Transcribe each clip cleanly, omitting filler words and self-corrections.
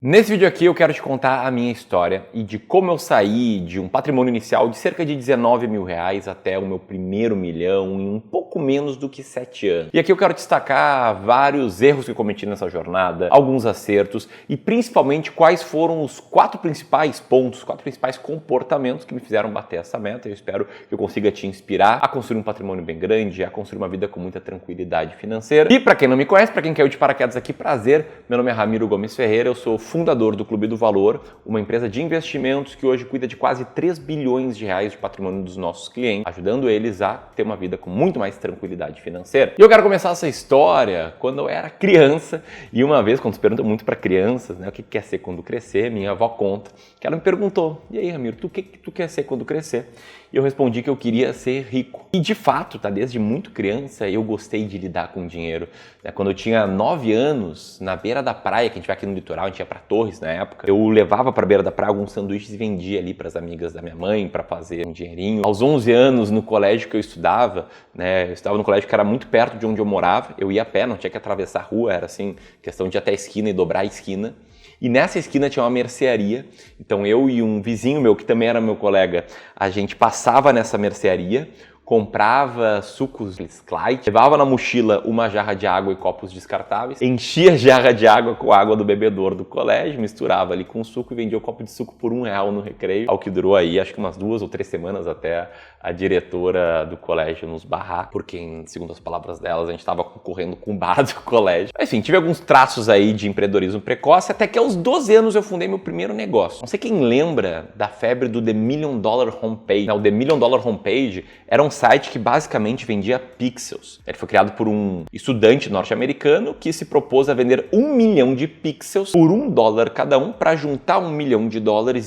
Nesse vídeo aqui eu quero te contar a minha história e de como eu saí de um patrimônio inicial de cerca de 19 mil reais até o meu primeiro milhão em um pouco menos do que 7 anos. E aqui eu quero destacar vários erros que eu cometi nessa jornada, alguns acertos e principalmente quais foram os 4 principais pontos, 4 principais comportamentos que me fizeram bater essa meta. Eu espero que eu consiga te inspirar a construir um patrimônio bem grande, a construir uma vida com muita tranquilidade financeira. E para quem não me conhece, para quem caiu de paraquedas aqui, prazer, meu nome é Ramiro Gomes Ferreira, eu sou fundador do Clube do Valor, uma empresa de investimentos que hoje cuida de quase 3 bilhões de reais de patrimônio dos nossos clientes, ajudando eles a ter uma vida com muito mais tranquilidade financeira. E eu quero começar essa história quando eu era criança, e uma vez, quando se pergunta muito para crianças, né, o que quer ser quando crescer, minha avó conta, que ela me perguntou, e aí Ramiro, o que tu quer ser quando crescer? E eu respondi que eu queria ser rico. E de fato, desde muito criança eu gostei de lidar com dinheiro. Quando eu tinha 9 anos, na beira da praia, que a gente vai aqui no litoral, a gente ia para Torres na época, eu levava para a beira da praia alguns sanduíches e vendia ali para as amigas da minha mãe para fazer um dinheirinho. Aos 11 anos, no colégio que eu estudava, eu estava no colégio que era muito perto de onde eu morava, eu ia a pé, não tinha que atravessar a rua, era assim, questão de ir até a esquina e dobrar a esquina. E nessa esquina tinha uma mercearia, então eu e um vizinho meu, que também era meu colega, a gente passava nessa mercearia, comprava sucos Clyde, levava na mochila uma jarra de água e copos descartáveis, enchia a jarra de água com a água do bebedouro do colégio, misturava ali com suco e vendia o copo de suco por R$1 no recreio, ao que durou aí acho que umas 2 ou 3 semanas até a diretora do colégio nos barrar, porque, segundo as palavras delas, a gente estava concorrendo com o bar do colégio. Enfim, tive alguns traços aí de empreendedorismo precoce, até que aos 12 anos eu fundei meu primeiro negócio. Não sei quem lembra da febre do The $1 Million Homepage. O The $1 Million Homepage era um site que basicamente vendia pixels. Ele foi criado por um estudante norte-americano que se propôs a vender 1 milhão de pixels por $1 cada um para juntar $1 milhão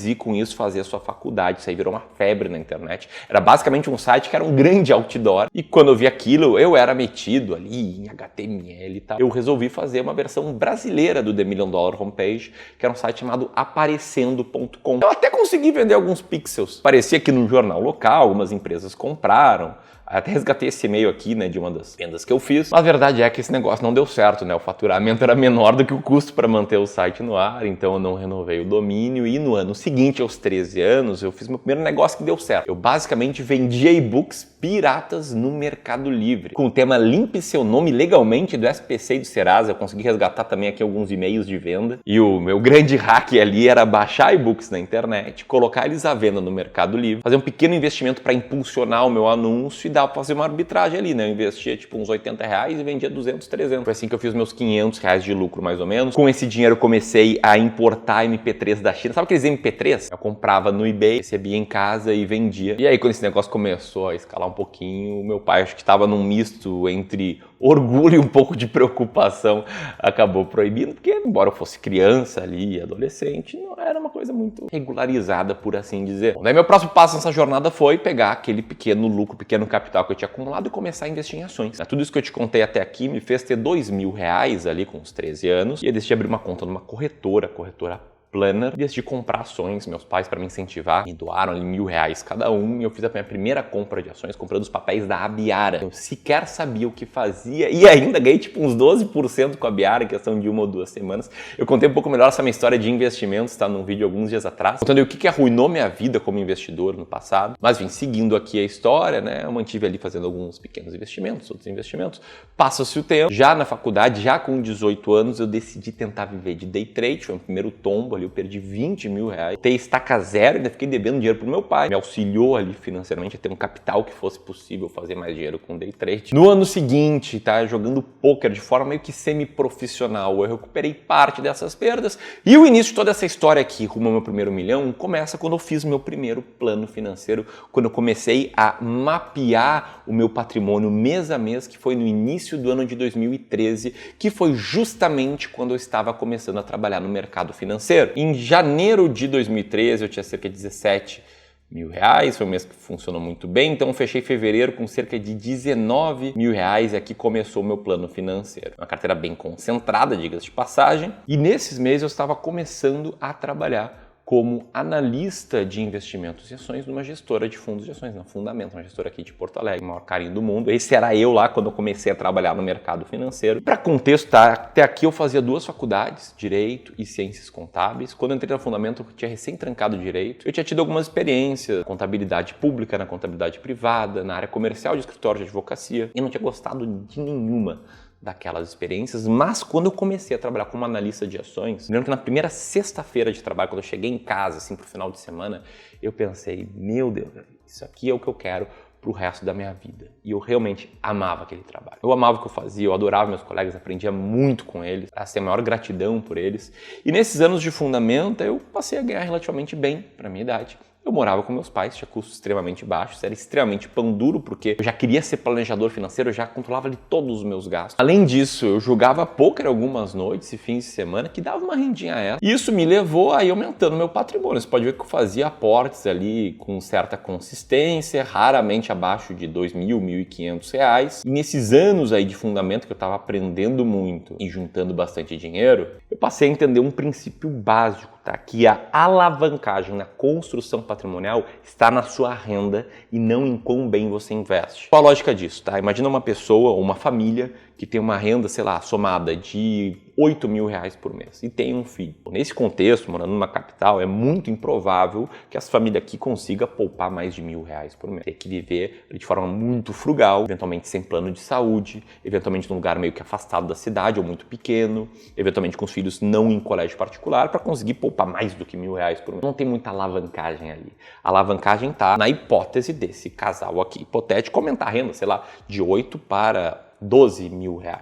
e com isso fazer a sua faculdade. Isso aí virou uma febre na internet. Era basicamente um site que era um grande outdoor e quando eu vi aquilo, eu era metido ali em HTML e tal. Eu resolvi fazer uma versão brasileira do The $1 Million Homepage, que era um site chamado aparecendo.com. Eu até consegui vender alguns pixels. Parecia que no jornal local, algumas empresas compraram. Até resgatei esse e-mail aqui, de uma das vendas que eu fiz. Mas a verdade é que esse negócio não deu certo, O faturamento era menor do que o custo para manter o site no ar, então eu não renovei o domínio. E no ano seguinte, aos 13 anos, eu fiz meu primeiro negócio que deu certo. Eu basicamente vendia e-books piratas no Mercado Livre. Com o tema Limpe Seu Nome legalmente do SPC e do Serasa, eu consegui resgatar também aqui alguns e-mails de venda. E o meu grande hack ali era baixar e-books na internet, colocar eles à venda no Mercado Livre, fazer um pequeno investimento para impulsionar o meu anúncio e dar para fazer uma arbitragem ali, Eu investia uns R$80 e vendia 200, 300. Foi assim que eu fiz meus R$500 de lucro, mais ou menos. Com esse dinheiro eu comecei a importar MP3 da China. Sabe aqueles MP3? Eu comprava no eBay, recebia em casa e vendia. E aí quando esse negócio começou a escalar um pouquinho, o meu pai, acho que estava num misto entre orgulho e um pouco de preocupação, acabou proibindo, porque embora eu fosse criança ali, adolescente, não era uma coisa muito regularizada, por assim dizer. Bom, daí meu próximo passo nessa jornada foi pegar aquele pequeno lucro, pequeno capital que eu tinha acumulado e começar a investir em ações. Tudo isso que eu te contei até aqui me fez ter R$2 mil ali com uns 13 anos e eu decidi abrir uma conta numa corretora Planner, decidi comprar ações. Meus pais, para me incentivar, me doaram ali R$1.000 cada um e eu fiz a minha primeira compra de ações comprando os papéis da Abiara. Eu sequer sabia o que fazia e ainda ganhei uns 12% com a Abiara em questão de 1 ou 2 semanas. Eu contei um pouco melhor essa minha história de investimentos, num vídeo alguns dias atrás, contando o que arruinou minha vida como investidor no passado. Mas, enfim, seguindo aqui a história, eu mantive ali fazendo alguns pequenos investimentos, outros investimentos. Passa-se o tempo, já na faculdade, já com 18 anos, eu decidi tentar viver de day trade, foi o primeiro tombo ali. Eu perdi R$20 mil, ter estaca zero, ainda fiquei devendo dinheiro pro meu pai. Me auxiliou ali financeiramente a ter um capital que fosse possível fazer mais dinheiro com day trade. No ano seguinte, jogando poker de forma meio que semi-profissional, eu recuperei parte dessas perdas. E o início de toda essa história aqui, rumo ao meu primeiro milhão, começa quando eu fiz o meu primeiro plano financeiro, quando eu comecei a mapear o meu patrimônio mês a mês, que foi no início do ano de 2013, que foi justamente quando eu estava começando a trabalhar no mercado financeiro. Em janeiro de 2013 eu tinha cerca de R$17 mil, foi um mês que funcionou muito bem, então eu fechei fevereiro com cerca de R$19 mil e aqui começou o meu plano financeiro. Uma carteira bem concentrada, diga-se de passagem, e nesses meses eu estava começando a trabalhar como analista de investimentos e ações numa gestora de fundos de ações, na Fundamenta, uma gestora aqui de Porto Alegre, o maior carinho do mundo. Esse era eu lá quando eu comecei a trabalhar no mercado financeiro. Para contexto, tá? Até aqui eu fazia 2 faculdades, Direito e Ciências Contábeis. Quando eu entrei na Fundamenta, eu tinha recém-trancado Direito. Eu tinha tido algumas experiências na contabilidade pública, na contabilidade privada, na área comercial de escritório de advocacia. E não tinha gostado de nenhuma daquelas experiências, mas quando eu comecei a trabalhar como analista de ações, lembro que na primeira sexta-feira de trabalho, quando eu cheguei em casa, assim, pro final de semana, eu pensei, meu Deus, isso aqui é o que eu quero pro resto da minha vida. E eu realmente amava aquele trabalho. Eu amava o que eu fazia, eu adorava meus colegas, aprendia muito com eles, assim, a maior gratidão por eles. E nesses anos de Fundamenta, eu passei a ganhar relativamente bem para minha idade. Eu morava com meus pais, tinha custos extremamente baixos, era extremamente pão duro, porque eu já queria ser planejador financeiro, eu já controlava ali todos os meus gastos. Além disso, eu jogava pôquer algumas noites e fins de semana, que dava uma rendinha extra. E isso me levou a ir aumentando meu patrimônio. Você pode ver que eu fazia aportes ali com certa consistência, raramente abaixo de R$2.000, R$1.500. E nesses anos aí de fundamento que eu estava aprendendo muito e juntando bastante dinheiro, eu passei a entender um princípio básico, tá? Que a alavancagem na construção patrimonial está na sua renda e não em quão bem você investe. Qual a lógica disso, tá? Imagina uma pessoa ou uma família que tem uma renda, sei lá, somada de R$8.000 por mês e tem um filho. Nesse contexto, morando numa capital, é muito improvável que essa família aqui consiga poupar mais de R$1.000 por mês. Tem que viver de forma muito frugal, eventualmente sem plano de saúde, eventualmente num lugar meio que afastado da cidade ou muito pequeno, eventualmente com os filhos não em colégio particular, para conseguir poupar mais do que R$1.000 por mês. Não tem muita alavancagem ali. A alavancagem está na hipótese desse casal aqui hipotético aumentar a renda, sei lá, de 8 para R$12.000.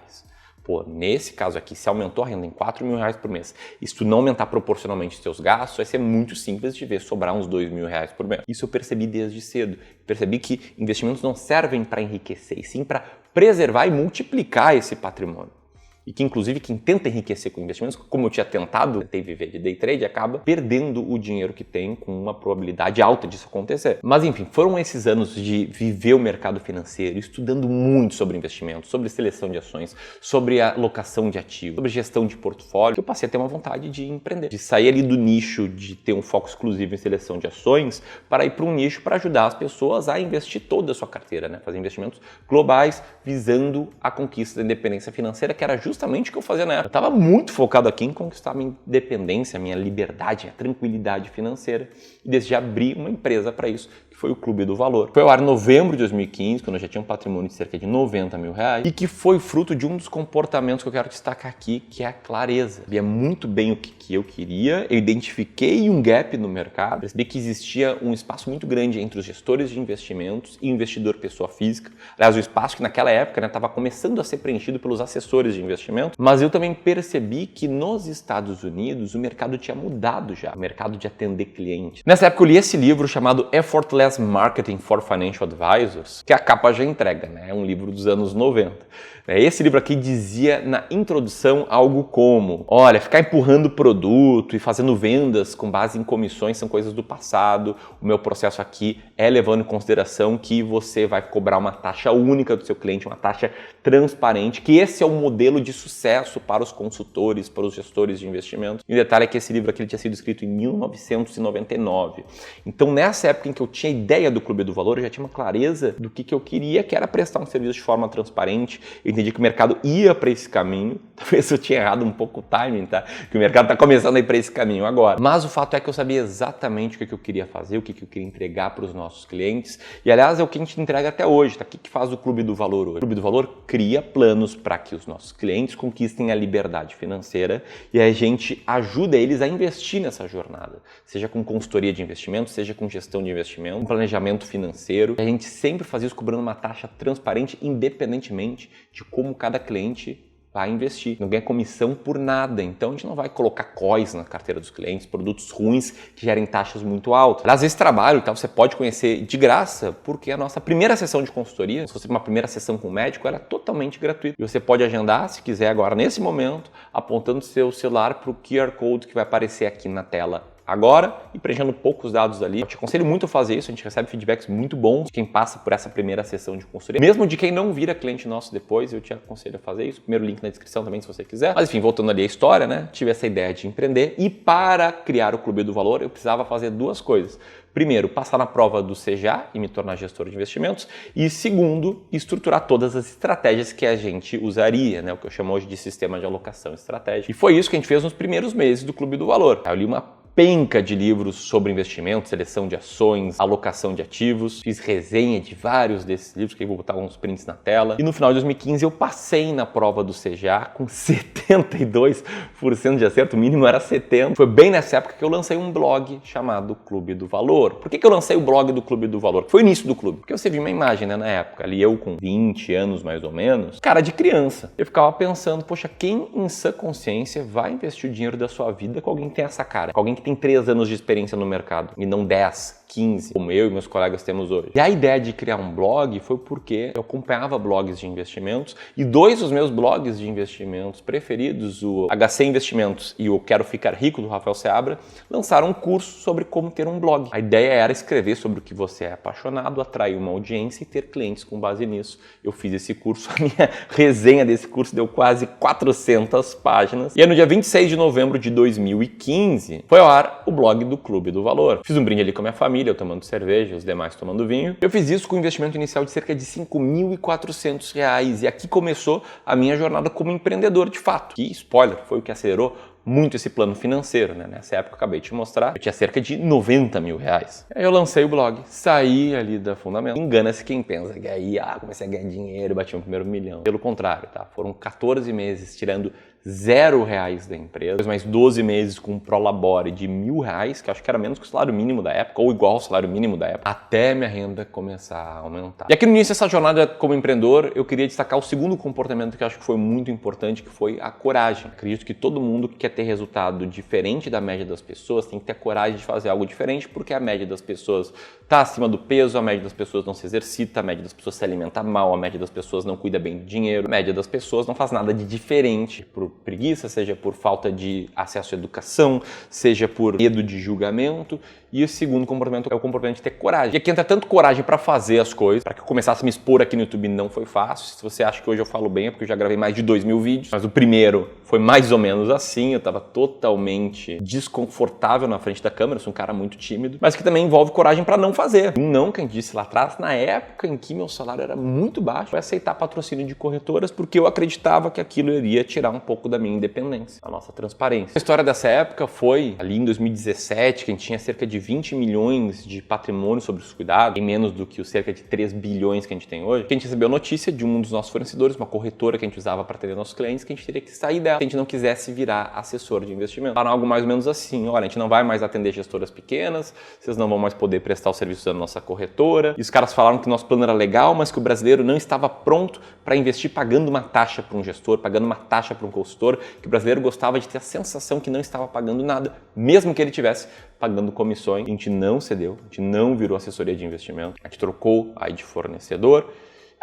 Pô, nesse caso aqui, se aumentou a renda em R$4.000 por mês, e se tu não aumentar proporcionalmente os teus gastos, vai ser muito simples de ver sobrar uns R$2.000 por mês. Isso eu percebi desde cedo. Percebi que investimentos não servem para enriquecer, e sim para preservar e multiplicar esse patrimônio. E que, inclusive, quem tenta enriquecer com investimentos, como eu tinha tentei viver de day trade, acaba perdendo o dinheiro que tem com uma probabilidade alta disso acontecer. Mas, enfim, foram esses anos de viver o mercado financeiro, estudando muito sobre investimentos, sobre seleção de ações, sobre a alocação de ativos, sobre gestão de portfólio, que eu passei a ter uma vontade de empreender, de sair ali do nicho de ter um foco exclusivo em seleção de ações para ir para um nicho para ajudar as pessoas a investir toda a sua carteira, né? Fazer investimentos globais visando a conquista da independência financeira, que era justamente o que eu fazia na época. Eu estava muito focado aqui em conquistar a minha independência, a minha liberdade, a tranquilidade financeira e decidi abrir uma empresa para isso, que foi o Clube do Valor. Foi ao ar em novembro de 2015, quando eu já tinha um patrimônio de cerca de R$90.000 e que foi fruto de um dos comportamentos que eu quero destacar aqui, que é a clareza. Eu sabia muito bem o que eu queria, eu identifiquei um gap no mercado, percebi que existia um espaço muito grande entre os gestores de investimentos e o investidor pessoa física. Aliás, o espaço que naquela época estava começando a ser preenchido pelos assessores de investimento, mas eu também percebi que nos Estados Unidos o mercado tinha mudado já, o mercado de atender clientes. Nessa época eu li esse livro chamado Effortless Marketing for Financial Advisors, que a capa já entrega, né? É um livro dos anos 90. Esse livro aqui dizia na introdução algo como: olha, ficar empurrando produto e fazendo vendas com base em comissões são coisas do passado. O meu processo aqui é levando em consideração que você vai cobrar uma taxa única do seu cliente, uma taxa transparente, que esse é o modelo de sucesso para os consultores, para os gestores de investimento. E o detalhe é que esse livro aqui ele tinha sido escrito em 1999. Então, nessa época em que eu tinha ideia do Clube do Valor, eu já tinha uma clareza do que eu queria, que era prestar um serviço de forma transparente. Eu entendi que o mercado ia para esse caminho. Talvez eu tinha errado um pouco o timing, tá? Que o mercado está começando a ir para esse caminho agora. Mas o fato é que eu sabia exatamente o que eu queria fazer, o que eu queria entregar para os nossos clientes. E, aliás, é o que a gente entrega até hoje, tá? O que faz o Clube do Valor hoje? O Clube do Valor cria planos para que os nossos clientes conquistem a liberdade financeira e a gente ajuda eles a investir nessa jornada. Seja com consultoria de investimento, seja com gestão de investimento, com planejamento financeiro. E a gente sempre faz isso cobrando uma taxa transparente, independentemente de como cada cliente vai investir. Não ganha comissão por nada, então a gente não vai colocar COIs na carteira dos clientes, produtos ruins que gerem taxas muito altas. Aliás, esse trabalho você pode conhecer de graça, porque a nossa primeira sessão de consultoria, se fosse uma primeira sessão com o médico, era totalmente gratuita. E você pode agendar, se quiser, agora nesse momento, apontando seu celular para o QR Code que vai aparecer aqui na tela agora e preenchendo poucos dados ali. Eu te aconselho muito a fazer isso, a gente recebe feedbacks muito bons de quem passa por essa primeira sessão de consultoria. Mesmo de quem não vira cliente nosso depois, eu te aconselho a fazer isso. Primeiro link na descrição também, se você quiser. Mas enfim, voltando ali à história, né? Tive essa ideia de empreender e para criar o Clube do Valor, eu precisava fazer duas coisas. Primeiro, passar na prova do CGA e me tornar gestor de investimentos. E segundo, estruturar todas as estratégias que a gente usaria, né? O que eu chamo hoje de sistema de alocação estratégica. E foi isso que a gente fez nos primeiros meses do Clube do Valor. Eu li uma penca de livros sobre investimentos, seleção de ações, alocação de ativos. Fiz resenha de vários desses livros, que eu vou botar uns prints na tela. E no final de 2015 eu passei na prova do CGA com 72% de acerto, o mínimo era 70%. Foi bem nessa época que eu lancei um blog chamado Clube do Valor. Por que eu lancei o blog do Clube do Valor? Foi o início do clube. Porque você viu uma imagem, né, na época, ali eu com 20 anos mais ou menos, cara de criança. Eu ficava pensando, poxa, quem em sã consciência vai investir o dinheiro da sua vida com alguém que tem essa cara? Com alguém que tem 3 anos de experiência no mercado e não 10, 15, como eu e meus colegas temos hoje. E a ideia de criar um blog foi porque eu acompanhava blogs de investimentos e dois dos meus blogs de investimentos preferidos, o HC Investimentos e o Quero Ficar Rico, do Rafael Seabra, lançaram um curso sobre como ter um blog. A ideia era escrever sobre o que você é apaixonado, atrair uma audiência e ter clientes com base nisso. Eu fiz esse curso, a minha resenha desse curso deu quase 400 páginas. E aí, no dia 26 de novembro de 2015, foi ao ar o blog do Clube do Valor. Fiz um brinde ali com a minha família, eu tomando cerveja, os demais tomando vinho. Eu fiz isso com um investimento inicial de cerca de R$ 5.400 e aqui começou a minha jornada como empreendedor de fato. E spoiler, foi o que acelerou muito esse plano financeiro, né? Nessa época eu acabei de te mostrar, eu tinha cerca de R$ 90 mil. Aí eu lancei o blog, saí ali da Fundamento. Engana-se quem pensa que aí, comecei a ganhar dinheiro, bati meu primeiro milhão. Pelo contrário, tá? Foram 14 meses tirando R$ 0 da empresa, mais 12 meses com um prolabore de R$ 1.000, que acho que era menos que o salário mínimo da época, ou igual ao salário mínimo da época, até minha renda começar a aumentar. E aqui no início dessa jornada como empreendedor, eu queria destacar o segundo comportamento que eu acho que foi muito importante, que foi a coragem. Acredito que todo mundo que quer ter resultado diferente da média das pessoas tem que ter a coragem de fazer algo diferente, porque a média das pessoas está acima do peso, a média das pessoas não se exercita, a média das pessoas se alimenta mal, a média das pessoas não cuida bem do dinheiro, a média das pessoas não faz nada de diferente por preguiça, seja por falta de acesso à educação, seja por medo de julgamento. E o segundo comportamento é o comportamento de ter coragem. E aqui entra tanto coragem para fazer as coisas, para que eu começasse a me expor aqui no YouTube não foi fácil. Se você acha que hoje eu falo bem é porque eu já gravei mais de 2.000 vídeos, mas o primeiro foi mais ou menos assim, eu estava totalmente desconfortável na frente da câmera, eu sou um cara muito tímido, mas que também envolve coragem para não fazer. Um não, que a gente disse lá atrás, na época em que meu salário era muito baixo, foi aceitar patrocínio de corretoras porque eu acreditava que aquilo iria tirar um pouco da minha independência, a nossa transparência. A história dessa época foi ali em 2017, que a gente tinha cerca de 20 milhões de patrimônio sobre os cuidados, em menos do que os cerca de 3 bilhões que a gente tem hoje. A gente recebeu notícia de um dos nossos fornecedores, uma corretora que a gente usava para atender nossos clientes, que a gente teria que sair dela se a gente não quisesse virar assessor de investimento. Falaram algo mais ou menos assim: olha, a gente não vai mais atender gestoras pequenas, vocês não vão mais poder prestar o serviço da nossa corretora. E os caras falaram que o nosso plano era legal, mas que o brasileiro não estava pronto para investir pagando uma taxa para um gestor, pagando uma taxa para um consultor, que o brasileiro gostava de ter a sensação que não estava pagando nada, mesmo que ele tivesse pagando comissões. A gente não cedeu, a gente não virou assessoria de investimento, a gente trocou aí de fornecedor.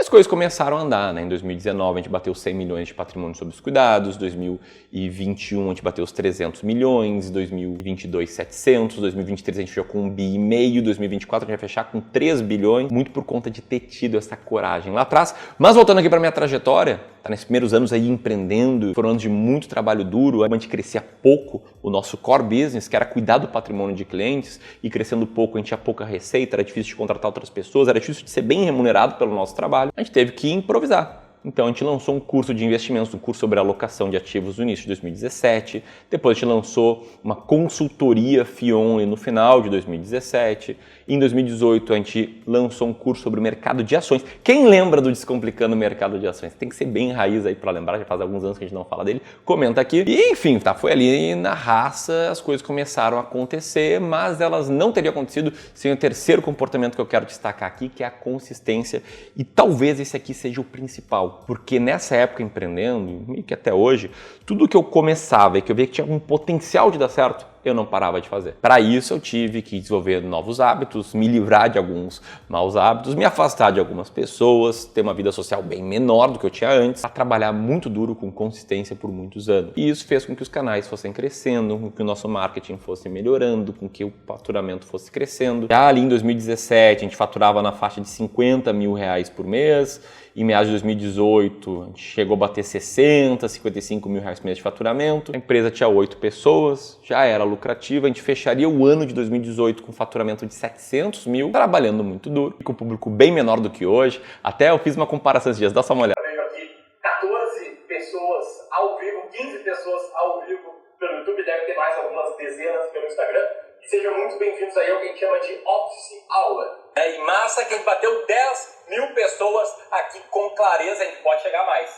As coisas começaram a andar, né? Em 2019 a gente bateu 100 milhões de patrimônio sob os cuidados, 2021 a gente bateu os 300 milhões, 2022 700, 2023 a gente fechou com 1,5 bi, 2024 a gente vai fechar com 3 bilhões, muito por conta de ter tido essa coragem lá atrás. Mas voltando aqui para minha trajetória, tá nesses primeiros anos aí empreendendo, foram anos de muito trabalho duro, a gente crescia pouco o nosso core business, que era cuidar do patrimônio de clientes, e crescendo pouco a gente tinha pouca receita, era difícil de contratar outras pessoas, era difícil de ser bem remunerado pelo nosso trabalho. A gente teve que improvisar. Então a gente lançou um curso de investimentos, um curso sobre alocação de ativos no início de 2017. Depois a gente lançou uma consultoria FIONLY no final de 2017. Em 2018 a gente lançou um curso sobre o mercado de ações. Quem lembra do Descomplicando o Mercado de Ações? Tem que ser bem raiz aí para lembrar, já faz alguns anos que a gente não fala dele. Comenta aqui. E enfim, tá, foi ali na raça, as coisas começaram a acontecer, mas elas não teriam acontecido sem o terceiro comportamento que eu quero destacar aqui, que é a consistência. E talvez esse aqui seja o principal. Porque nessa época empreendendo, e que até hoje, tudo que eu começava e que eu via que tinha um potencial de dar certo, eu não parava de fazer. Para isso eu tive que desenvolver novos hábitos, me livrar de alguns maus hábitos, me afastar de algumas pessoas, ter uma vida social bem menor do que eu tinha antes, a trabalhar muito duro com consistência por muitos anos. E isso fez com que os canais fossem crescendo, com que o nosso marketing fosse melhorando, com que o faturamento fosse crescendo. Já ali em 2017 a gente faturava na faixa de 50 mil reais por mês. Em meados de 2018, a gente chegou a bater 60, 55 mil reais por mês de faturamento. A empresa tinha 8 pessoas, já era lucrativa. A gente fecharia o ano de 2018 com faturamento de 700 mil, trabalhando muito duro, com um público bem menor do que hoje. Até eu fiz uma comparação esses dias, dá só uma olhada. Eu vejo aqui 14 pessoas ao vivo, 15 pessoas ao vivo pelo YouTube, deve ter mais algumas dezenas pelo Instagram. E sejam muito bem-vindos aí ao que a gente chama de Office Hour. Em massa, que a gente bateu 10 mil pessoas aqui com clareza, a gente pode chegar mais.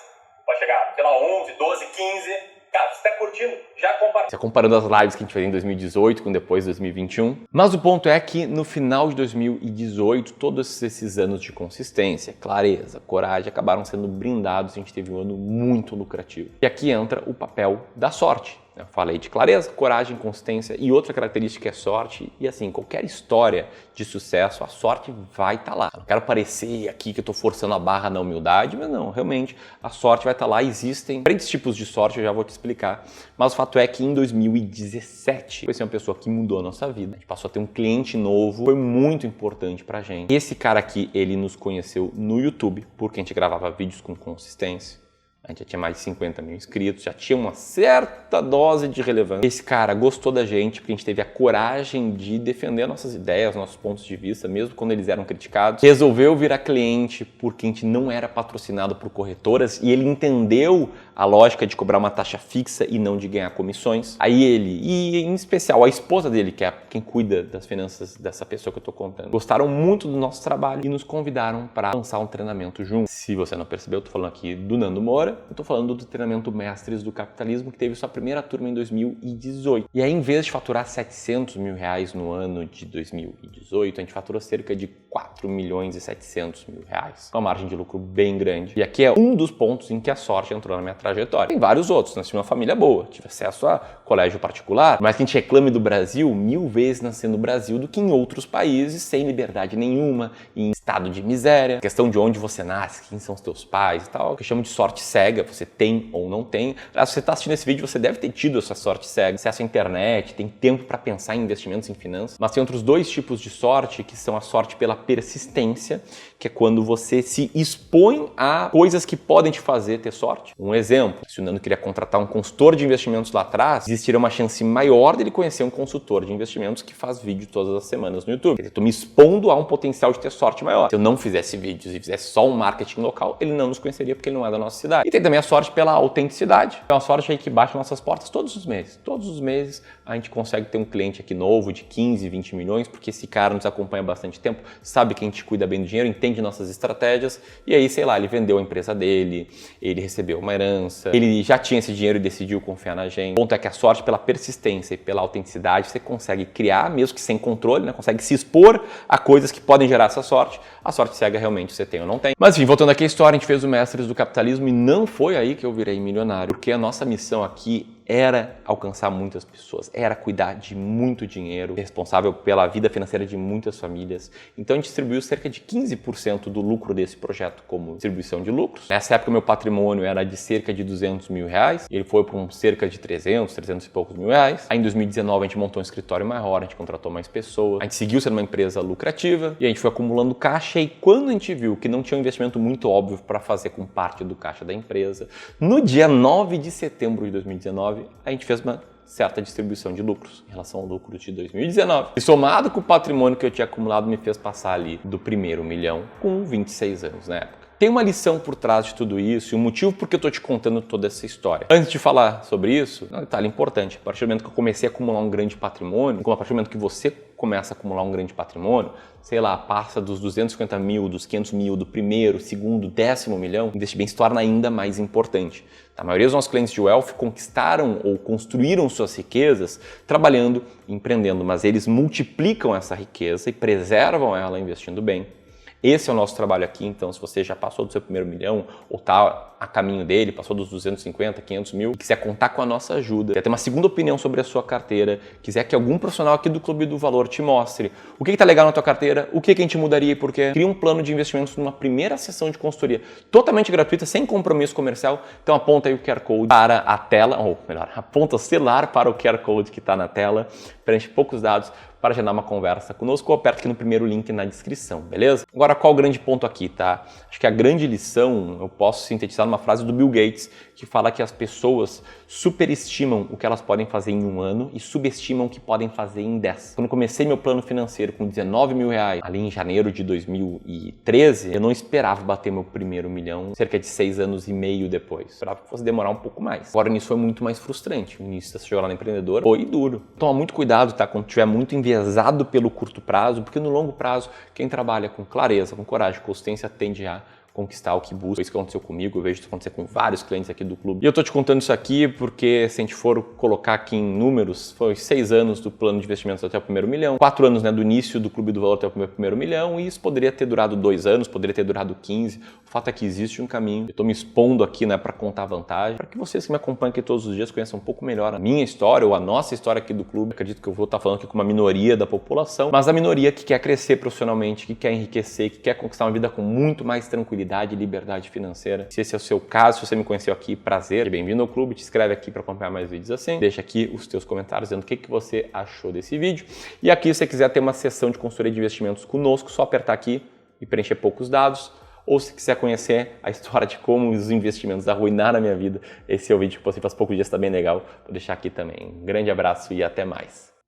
Pode chegar, sei lá, 11, 12, 15. Cara, você tá curtindo? Já compartilha. Comparando as lives que a gente fez em 2018 com depois de 2021. Mas o ponto é que no final de 2018, todos esses anos de consistência, clareza, coragem, acabaram sendo brindados e a gente teve um ano muito lucrativo. E aqui entra o papel da sorte. Eu falei de clareza, coragem, consistência e outra característica é sorte. E assim, qualquer história de sucesso, a sorte vai estar lá. Eu não quero parecer aqui que eu estou forçando a barra na humildade, mas não, realmente a sorte vai estar lá. Existem diferentes tipos de sorte, eu já vou te explicar. Mas o fato é que em 2017, foi uma pessoa que mudou a nossa vida. A gente passou a ter um cliente novo, foi muito importante pra gente. Esse cara aqui, ele nos conheceu no YouTube, porque a gente gravava vídeos com consistência. A gente já tinha mais de 50 mil inscritos, já tinha uma certa dose de relevância. Esse cara gostou da gente porque a gente teve a coragem de defender nossas ideias, nossos pontos de vista, mesmo quando eles eram criticados. Resolveu virar cliente porque a gente não era patrocinado por corretoras e ele entendeu a lógica de cobrar uma taxa fixa e não de ganhar comissões. Aí ele, e em especial a esposa dele, que é quem cuida das finanças dessa pessoa que eu tô contando, gostaram muito do nosso trabalho e nos convidaram para lançar um treinamento junto. Se você não percebeu, eu tô falando aqui do Nando Moura. Eu tô falando do treinamento Mestres do Capitalismo, que teve sua primeira turma em 2018. E aí, em vez de faturar 700 mil reais no ano de 2018, a gente faturou cerca de 4 milhões e 700 mil reais. Uma margem de lucro bem grande. E aqui é um dos pontos em que a sorte entrou na minha trajetória. Tem vários outros. Nasci numa família boa, tive acesso a colégio particular, mas que a gente reclame do Brasil, 1000 vezes nascer no Brasil do que em outros países, sem liberdade nenhuma, em estado de miséria. A questão de onde você nasce, quem são os teus pais e tal, que eu chamo de sorte cega, você tem ou não tem. Se você está assistindo esse vídeo, você deve ter tido essa sorte cega, acesso à internet, tem tempo para pensar em investimentos em finanças, mas tem outros dois tipos de sorte, que são a sorte pela persistência, que é quando você se expõe a coisas que podem te fazer ter sorte. Um exemplo, se o Nando queria contratar um consultor de investimentos lá atrás, existiria uma chance maior dele conhecer um consultor de investimentos que faz vídeo todas as semanas no YouTube. Quer dizer, tô me expondo a um potencial de ter sorte maior. Se eu não fizesse vídeos e fizesse só um marketing local, ele não nos conheceria porque ele não é da nossa cidade. E tem também a sorte pela autenticidade. É uma sorte aí que bate nossas portas todos os meses. Todos os meses a gente consegue ter um cliente aqui novo de 15, 20 milhões, porque esse cara nos acompanha há bastante tempo, sabe que a gente cuida bem do dinheiro, entende nossas estratégias, e aí, sei lá, ele vendeu a empresa dele, ele recebeu uma herança, ele já tinha esse dinheiro e decidiu confiar na gente. O ponto é que a sorte pela persistência e pela autenticidade você consegue criar, mesmo que sem controle, né? Consegue se expor a coisas que podem gerar essa sorte. A sorte cega realmente você tem ou não tem. Mas enfim, voltando aqui à história, a gente fez o Mestres do Capitalismo e não foi aí que eu virei milionário, porque a nossa missão aqui era alcançar muitas pessoas, era cuidar de muito dinheiro, responsável pela vida financeira de muitas famílias. Então a gente distribuiu cerca de 15% do lucro desse projeto como distribuição de lucros. Nessa época meu patrimônio era de cerca de 200 mil reais, ele foi para cerca de 300 e poucos mil reais. Aí em 2019 a gente montou um escritório maior, a gente contratou mais pessoas, a gente seguiu sendo uma empresa lucrativa e a gente foi acumulando caixa, e quando a gente viu que não tinha um investimento muito óbvio para fazer com parte do caixa da empresa, no dia 9 de setembro de 2019, a gente fez uma certa distribuição de lucros em relação ao lucro de 2019. E somado com o patrimônio que eu tinha acumulado, me fez passar ali do primeiro milhão com 26 anos na época. Tem uma lição por trás de tudo isso e um motivo por que eu estou te contando toda essa história. Antes de falar sobre isso, um detalhe importante. A partir do momento que eu comecei a acumular um grande patrimônio, a partir do momento que você começa a acumular um grande patrimônio, sei lá, passa dos 250 mil, dos 500 mil, do primeiro, segundo, 10º milhão, investir bem se torna ainda mais importante. A maioria dos nossos clientes de Wealth conquistaram ou construíram suas riquezas trabalhando e empreendendo, mas eles multiplicam essa riqueza e preservam ela investindo bem Esse é o nosso trabalho aqui, então se você já passou do seu primeiro milhão ou está a caminho dele, passou dos 250, 500 mil, e quiser contar com a nossa ajuda, quer ter uma segunda opinião sobre a sua carteira, quiser que algum profissional aqui do Clube do Valor te mostre o que está legal na tua carteira, o que a gente mudaria e por quê, cria um plano de investimentos numa primeira sessão de consultoria totalmente gratuita, sem compromisso comercial. Então aponta aí o QR Code para a tela, ou melhor, aponta o celular para o QR Code que está na tela, preenche poucos dados para agendar uma conversa conosco ou aperta aqui no primeiro link na descrição, beleza? Agora, qual o grande ponto aqui, tá? Acho que a grande lição eu posso sintetizar numa frase do Bill Gates, que fala que as pessoas superestimam o que elas podem fazer em um ano e subestimam o que podem fazer em 10. Quando comecei meu plano financeiro com 19 mil reais, ali em janeiro de 2013, eu não esperava bater meu primeiro milhão cerca de 6 anos e meio depois. Esperava que fosse demorar um pouco mais. Agora, nisso foi muito mais frustrante. O início da jornada empreendedora foi duro. Toma muito cuidado, tá? Quando tiver muito enviesado pelo curto prazo, porque no longo prazo, quem trabalha com clareza, com coragem, consistência, tende a conquistar o que busca. Foi isso que aconteceu comigo, eu vejo isso acontecer com vários clientes aqui do clube. E eu tô te contando isso aqui porque, se a gente for colocar aqui em números, foi 6 anos do plano de investimentos até o primeiro milhão, 4 anos, né, do início do Clube do Valor até o primeiro milhão, e isso poderia ter durado 2 anos, poderia ter durado 15. O fato é que existe um caminho. Eu tô me expondo aqui, né, para contar vantagem, para que vocês que me acompanham aqui todos os dias conheçam um pouco melhor a minha história ou a nossa história aqui do clube. Acredito que eu vou estar falando aqui com uma minoria da população, mas a minoria que quer crescer profissionalmente, que quer enriquecer, que quer conquistar uma vida com muito mais tranquilidade e liberdade financeira. Se esse é o seu caso, se você me conheceu aqui, prazer, bem-vindo ao clube, te inscreve aqui para acompanhar mais vídeos assim, deixa aqui os teus comentários dizendo o que você achou desse vídeo, e aqui se você quiser ter uma sessão de consultoria de investimentos conosco, só apertar aqui e preencher poucos dados, ou se quiser conhecer a história de como os investimentos arruinaram a minha vida, esse é o vídeo que postei faz poucos dias, tá bem legal, vou deixar aqui também. Um grande abraço e até mais.